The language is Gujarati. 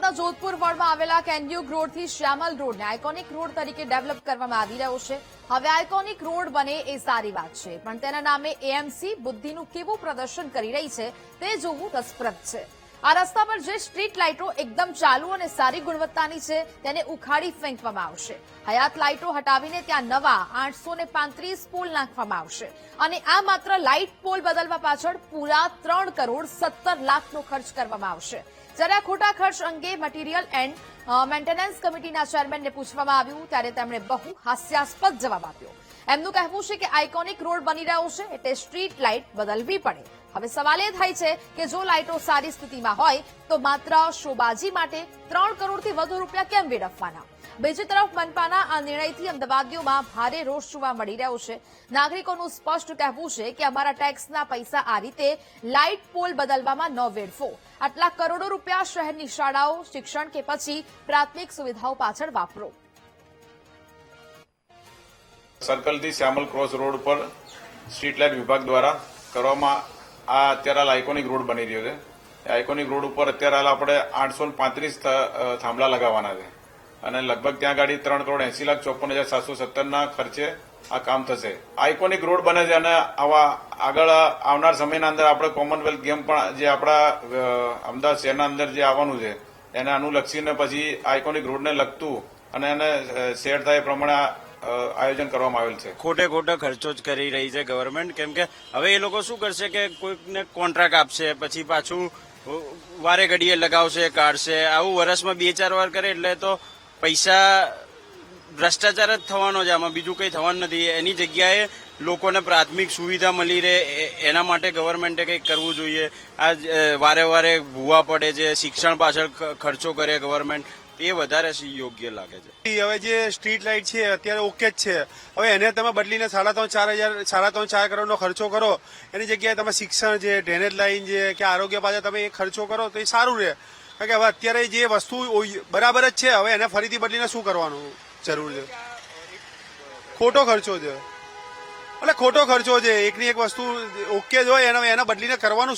અમદાવાદના જોધપુર વોર્ડમાં આવેલા કેન્ડ્યુક રોડથી શ્યામલ રોડને આઇકોનિક રોડ તરીકે ડેવલપ કરવામાં આવી રહ્યો છે. હવે આઇકોનિક રોડ બને એ સારી વાત છે, પણ તેના નામે એએમસી બુદ્ધિનું કેવું પ્રદર્શન કરી રહી છે તે જોવું રસપ્રદ છે. આ રસ્તા પર જે સ્ટ્રીટ લાઇટો એકદમ ચાલુ અને સારી ગુણવત્તાની છે તેને ઉખાડી ફેંકવામાં આવશે. હયાત લાઇટો હટાવીને ત્યાં નવા 835 પોલ નાખવામાં આવશે અને આ માત્ર લાઇટ પોલ બદલવા પાછળ પૂરા 3 કરોડ 17 લાખનો ખર્ચ કરવામાં આવશે. જ્યારે આ ખોટા ખર્ચ અંગે મટીરીયલ એન્ડ મેન્ટેનન્સ કમિટીના ચેરમેનને પૂછવામાં આવ્યું ત્યારે તેમણે બહુ હાસ્યાસ્પદ જવાબ આપ્યો. એમનું કહેવું છે કે આઇકોનિક રોડ બની રહ્યો છે એટલે સ્ટ્રીટ લાઇટ બદલવી પડે. હવે સવાલ એ થાય છે કે જો લાઇટો સારી સ્થિતિમાં હોય તો માત્ર શોબાજી માટે 3 કરોડથી વધુ રૂપિયા કેમ વેડફવાના? બીજી તરફ મનપાના આ નિર્ણયથી અમદાવાદીઓમાં ભારે રોષ જોવા મળી રહ્યો છે. નાગરિકોનું સ્પષ્ટ કહેવું છે કે અમારા ટેક્સના પૈસા આ રીતે લાઇટ પોલ બદલવામાં ન વેડફો. આટલા કરોડો રૂપિયા શહેરની શાળાઓ, શિક્ષણ કે પછી પ્રાથમિક સુવિધાઓ પાછળ વાપરો. સર્કલથી શ્યામલ ક્રોસ રોડ પર સ્ટ્રીટ લાઇટ વિભાગ દ્વારા કરવામાં આ અત્યારે હાલ આઇકોનિક રોડ બની રહ્યો છે. આઇકોનિક રોડ ઉપર અત્યારે હાલ આપણે 835 થાંભલા લગાવવાના છે અને લગભગ ત્યાં ગાડી 3,80,54,717 ખર્ચે આ કામ થશે. આઇકોનિક રોડ બને છે અને આવા આગળ આવનાર સમયના અંદર આપણે કોમનવેલ્થ ગેમ પણ જે આપણા અમદાવાદ શહેરના અંદર જે આવવાનું છે એને અનુલક્ષીને પછી આઇકોનિક રોડને લગતું અને એને શેર થાય એ પ્રમાણે આયોજન કરવામાં આવેલ છે. ખોટો ખર્ચો જ કરી રહી છે ગવર્મેન્ટ. કેમ કે હવે એ લોકો શું કરશે કે કોઈકને કોન્ટ્રાક્ટ આપશે, પછી પાછું વારે ઘડીએ લગાવશે, કાઢશે. આવું વર્ષમાં 2-4 વાર કરે એટલે તો પૈસા ભ્રષ્ટાચાર જ થવાનો છે, આમાં બીજું કંઈ થવાનું નથી. એની જગ્યાએ લોકોને પ્રાથમિક સુવિધા મળી રહે એના માટે ગવર્મેન્ટે કંઈક કરવું જોઈએ. આ વારે ભૂવા પડે છે, શિક્ષણ પાછળ ખર્ચો કરે ગવર્મેન્ટ, એ વધારે યોગ્ય લાગે છે. હવે જે સ્ટ્રીટ લાઇટ છે અત્યારે ઓકે જ છે. હવે એને તમે બદલીને 3.5-4 કરોડનો ખર્ચો કરો, એની જગ્યાએ તમે શિક્ષણ છે, ડ્રેનેજ લાઇન છે કે આરોગ્ય પાછળ તમે એ ખર્ચો કરો તો એ સારું રહે. કારણ કે હવે અત્યારે જે વસ્તુ બરાબર જ છે, હવે એને ફરીથી બદલીને શું કરવાનું જરૂર છે? ખોટો ખર્ચો છે, એટલે ખોટો ખર્ચો છે. એકની એક વસ્તુ ઓકે જ હોય એને બદલીને કરવાનું શું?